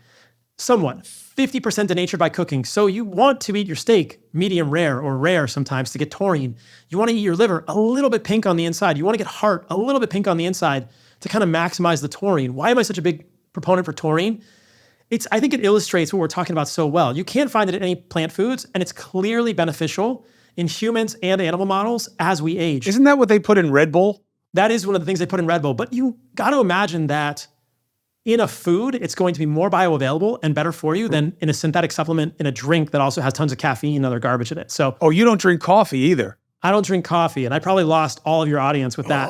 Speaker 2: Somewhat, 50% denatured by cooking. So you want to eat your steak medium rare or rare sometimes to get taurine. You want to eat your liver a little bit pink on the inside. You want to get heart a little bit pink on the inside to kind of maximize the taurine. Why am I such a big proponent for taurine? I think it illustrates what we're talking about so well. You can't find it in any plant foods, and it's clearly beneficial in humans and animal models as we age.
Speaker 1: Isn't that what they put in Red Bull?
Speaker 2: That is one of the things they put in Red Bull. But you got to imagine that in a food, it's going to be more bioavailable and better for you than in a synthetic supplement in a drink that also has tons of caffeine and other garbage in it. So,
Speaker 1: you don't drink coffee either.
Speaker 2: I don't drink coffee, and I probably lost all of your audience with that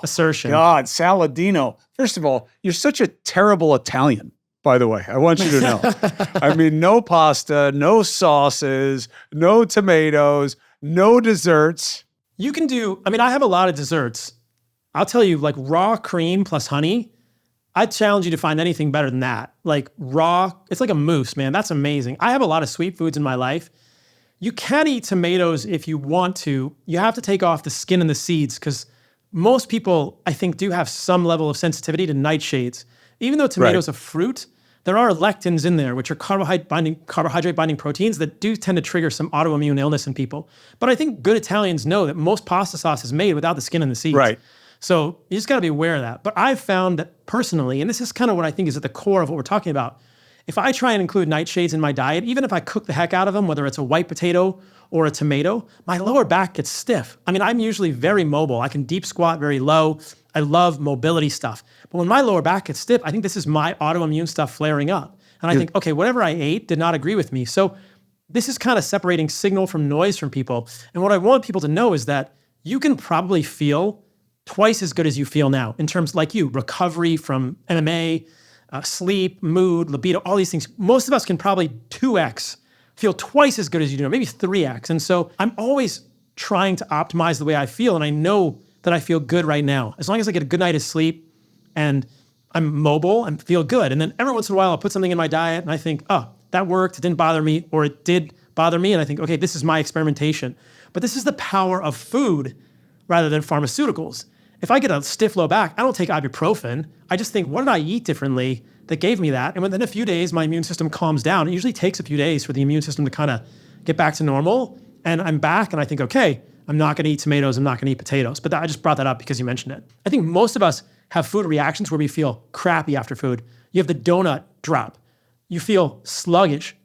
Speaker 2: assertion.
Speaker 1: God, Saladino. First of all, you're such a terrible Italian. By the way, I want you to know. I mean, no pasta, no sauces, no tomatoes, no desserts.
Speaker 2: You can do, I have a lot of desserts. I'll tell you, like raw cream plus honey, I challenge you to find anything better than that. Like raw, it's like a mousse, man. That's amazing. I have a lot of sweet foods in my life. You can eat tomatoes if you want to. You have to take off the skin and the seeds because most people, I think, do have some level of sensitivity to nightshades. Even though tomatoes are fruit, there are lectins in there, which are carbohydrate-binding proteins that do tend to trigger some autoimmune illness in people. But I think good Italians know that most pasta sauce is made without the skin and the seeds.
Speaker 1: Right.
Speaker 2: So you just got to be aware of that. But I've found that personally, and this is kind of what I think is at the core of what we're talking about, if I try and include nightshades in my diet, even if I cook the heck out of them, whether it's a white potato or a tomato, my lower back gets stiff. I'm usually very mobile. I can deep squat very low. I love mobility stuff. But when my lower back gets stiff, I think this is my autoimmune stuff flaring up. And I think, okay, whatever I ate did not agree with me. So this is kind of separating signal from noise from people. And what I want people to know is that you can probably feel twice as good as you feel now in terms like recovery from MMA, sleep, mood, libido, all these things. Most of us can probably 2x, feel twice as good as you do, maybe 3x. And so I'm always trying to optimize the way I feel. And I know that I feel good right now. As long as I get a good night of sleep and I'm mobile and feel good. And then every once in a while, I'll put something in my diet and I think, oh, that worked. It didn't bother me, or it did bother me. And I think, okay, this is my experimentation. But this is the power of food rather than pharmaceuticals. If I get a stiff low back, I don't take ibuprofen. I just think, what did I eat differently that gave me that? And within a few days, my immune system calms down. It usually takes a few days for the immune system to kind of get back to normal. And I'm back and I think, okay, I'm not going to eat tomatoes. I'm not going to eat potatoes. But I just brought that up because you mentioned it. I think most of us have food reactions where we feel crappy after food. You have the donut drop. You feel sluggish.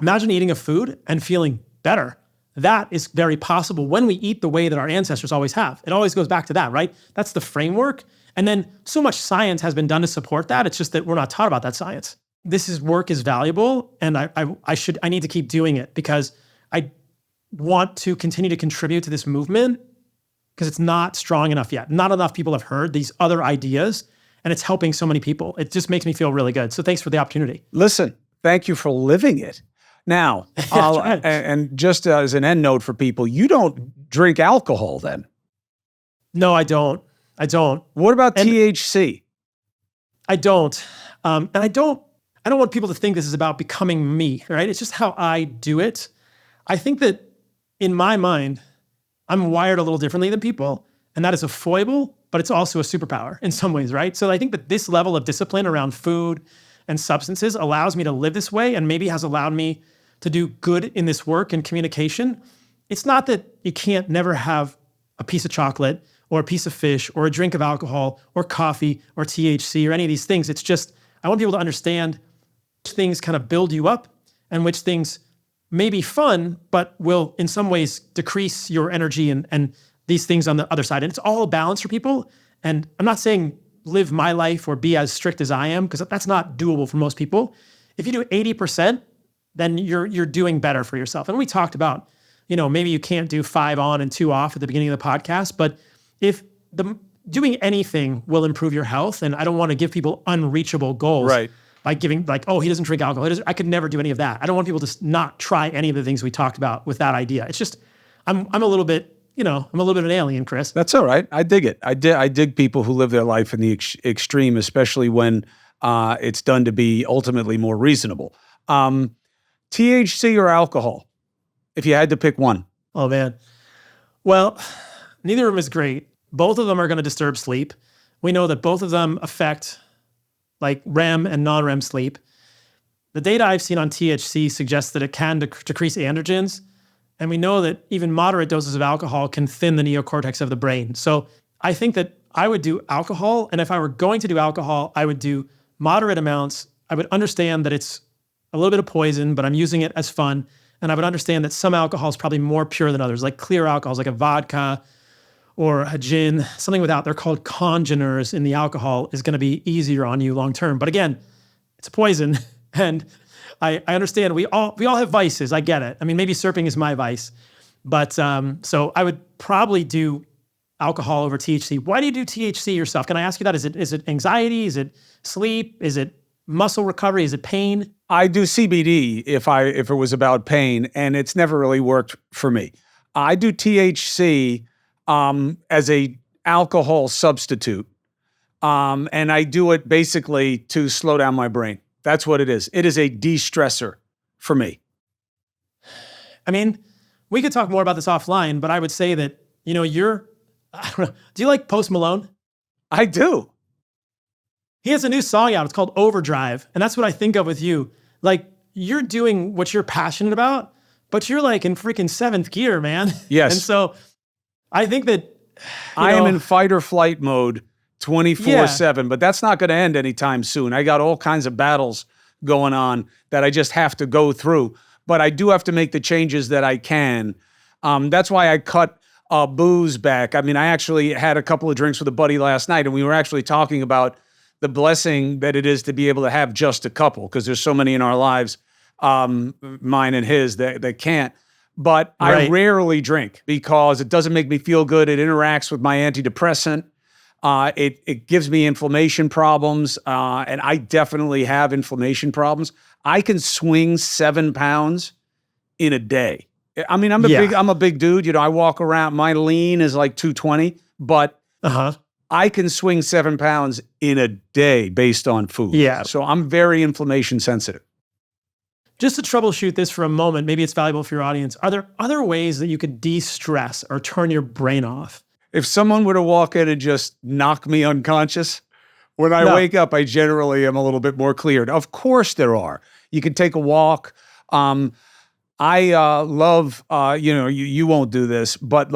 Speaker 2: Imagine eating a food and feeling better. That is very possible when we eat the way that our ancestors always have. It always goes back to that, right? That's the framework. And then so much science has been done to support that. It's just that we're not taught about that science. Work is valuable, and I need to keep doing it because I want to continue to contribute to this movement because it's not strong enough yet. Not enough people have heard these other ideas, and it's helping so many people. It just makes me feel really good. So thanks for the opportunity.
Speaker 1: Listen, thank you for living it. Now, and just as an end note for people, you don't drink alcohol then?
Speaker 2: No, I don't.
Speaker 1: What about THC?
Speaker 2: I don't. And I don't want people to think this is about becoming me, right? It's just how I do it. I think that in my mind, I'm wired a little differently than people, and that is a foible, but it's also a superpower in some ways, right? So I think that this level of discipline around food and substances allows me to live this way and maybe has allowed me to do good in this work and communication. It's not that you can't never have a piece of chocolate or a piece of fish or a drink of alcohol or coffee or THC or any of these things. It's just, I want people to understand which things kind of build you up and which things may be fun, but will in some ways decrease your energy and these things on the other side. And it's all a balance for people. And I'm not saying live my life or be as strict as I am, because that's not doable for most people. If you do 80%, then you're doing better for yourself. And we talked about, maybe you can't do 5 on and 2 off at the beginning of the podcast, but if doing anything will improve your health, and I don't want to give people unreachable goals.
Speaker 1: Right.
Speaker 2: By giving he doesn't drink alcohol. I could never do any of that. I don't want people to not try any of the things we talked about with that idea. It's just, I'm a little bit, I'm a little bit of an alien, Chris.
Speaker 1: That's all right. I dig it. I dig people who live their life in the extreme, especially when it's done to be ultimately more reasonable. THC or alcohol, if you had to pick one?
Speaker 2: Oh, man. Well, neither of them is great. Both of them are going to disturb sleep. We know that both of them affect like REM and non-REM sleep. The data I've seen on THC suggests that it can decrease androgens. And we know that even moderate doses of alcohol can thin the neocortex of the brain. So I think that I would do alcohol. And if I were going to do alcohol, I would do moderate amounts. I would understand that it's a little bit of poison, but I'm using it as fun. And I would understand that some alcohol is probably more pure than others, like clear alcohols, like a vodka or a gin, something without, they're called congeners in the alcohol, is going to be easier on you long term. But again, it's a poison. And I understand we all have vices. I get it. I mean, maybe surfing is my vice. But so I would probably do alcohol over THC. Why do you do THC yourself? Can I ask you that? Is it anxiety? Is it sleep? Is it muscle recovery? Is it pain?
Speaker 1: I do CBD if it was about pain, and it's never really worked for me. I do THC as a alcohol substitute. And I do it basically to slow down my brain. That's what it is. It is a de-stressor for me.
Speaker 2: I mean, we could talk more about this offline, but I would say that, I don't know, do you like Post Malone?
Speaker 1: I do.
Speaker 2: He has a new song out. It's called Overdrive. And that's what I think of with you. Like, you're doing what you're passionate about, but you're like in freaking 7th gear, man.
Speaker 1: Yes.
Speaker 2: And so I think that
Speaker 1: I am in fight or flight mode 24/7, but that's not going to end anytime soon. I got all kinds of battles going on that I just have to go through, but I do have to make the changes that I can. That's why I cut booze back. I mean, I actually had a couple of drinks with a buddy last night, and we were actually talking about the blessing that it is to be able to have just a couple, because there's so many in our lives, mine and his, that can't. But I rarely drink because it doesn't make me feel good. It interacts with my antidepressant. It gives me inflammation problems, and I definitely have inflammation problems. I can swing 7 pounds in a day. I mean, I'm a big dude. I walk around. My lean is like 220, but I can swing 7 pounds in a day based on food.
Speaker 2: Yeah.
Speaker 1: So I'm very inflammation sensitive.
Speaker 2: Just to troubleshoot this for a moment, maybe it's valuable for your audience. Are there other ways that you could de-stress or turn your brain off?
Speaker 1: If someone were to walk in and just knock me unconscious, when I wake up, I generally am a little bit more cleared. Of course there are. You can take a walk. I love, you won't do this, but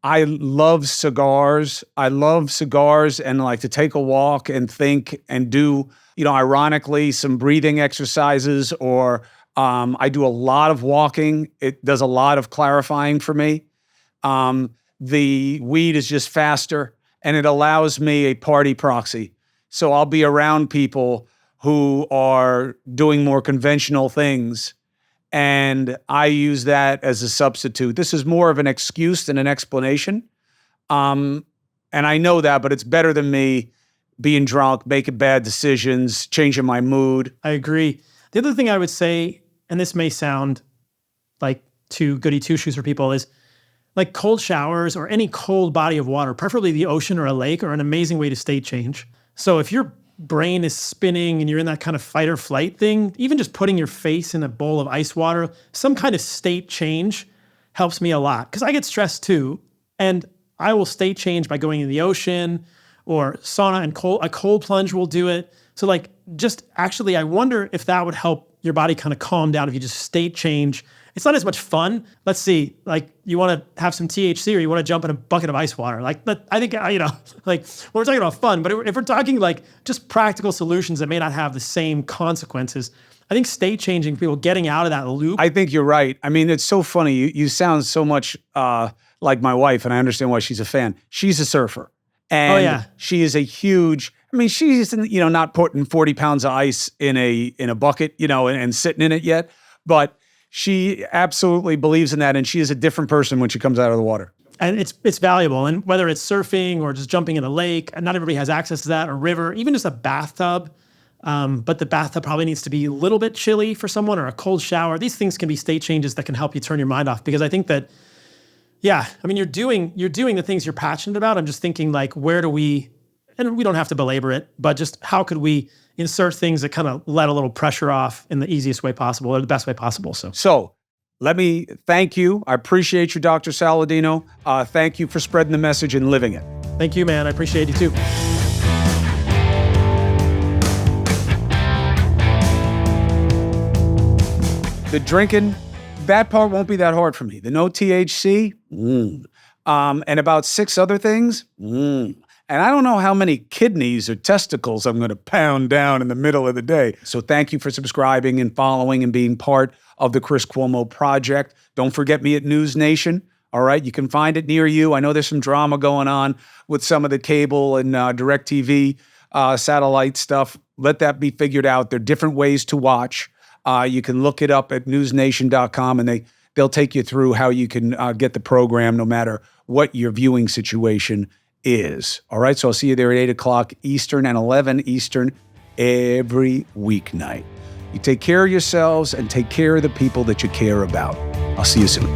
Speaker 1: I love cigars. I love cigars and like to take a walk and think and do, ironically, some breathing exercises, or I do a lot of walking. It does a lot of clarifying for me. The weed is just faster, and it allows me a party proxy. So I'll be around people who are doing more conventional things, and I use that as a substitute. This is more of an excuse than an explanation. And I know that, but it's better than me being drunk, making bad decisions, changing my mood.
Speaker 2: I agree. The other thing I would say, and this may sound like too goody two-shoes for people, is like cold showers or any cold body of water, preferably the ocean or a lake, are an amazing way to state change. So if your brain is spinning and you're in that kind of fight or flight thing, even just putting your face in a bowl of ice water, some kind of state change helps me a lot, because I get stressed too. And I will state change by going in the ocean, or sauna and a cold plunge will do it. So like, just actually, I wonder if that would help your body kind of calm down if you just state change. It's not as much fun. Let's see, like, you want to have some THC or you want to jump in a bucket of ice water. Like, but I think, like, we're talking about fun, but if we're talking like just practical solutions that may not have the same consequences, I think state changing, people getting out of that loop.
Speaker 1: I think you're right. I mean, it's so funny. You sound so much like my wife, and I understand why she's a fan. She's a surfer. And she is a huge, she's, not putting 40 pounds of ice in a bucket, and sitting in it yet, but She absolutely believes in that, and she is a different person when she comes out of the water.
Speaker 2: And it's valuable. And whether it's surfing or just jumping in a lake, and not everybody has access to that, or river, even just a bathtub. But the bathtub probably needs to be a little bit chilly for someone, or a cold shower. These things can be state changes that can help you turn your mind off. Because I think that, yeah, I mean, you're doing the things you're passionate about. I'm just thinking, like, where do we, and we don't have to belabor it, but just how could we insert things that kind of let a little pressure off in the easiest way possible, or the best way possible.
Speaker 1: So let me thank you. I appreciate you, Dr. Saladino. Thank you for spreading the message and living it.
Speaker 2: Thank you, man. I appreciate you too.
Speaker 1: The drinking, that part won't be that hard for me. The no THC, and about 6 other things, And I don't know how many kidneys or testicles I'm going to pound down in the middle of the day. So thank you for subscribing and following and being part of the Chris Cuomo Project. Don't forget me at News Nation. All right, you can find it near you. I know there's some drama going on with some of the cable and DirecTV satellite stuff. Let that be figured out. There are different ways to watch. You can look it up at newsnation.com, and they'll take you through how you can get the program no matter what your viewing situation is. All right, so I'll see you there at 8 o'clock Eastern and 11 Eastern every weeknight. You take care of yourselves and take care of the people that you care about. I'll see you soon.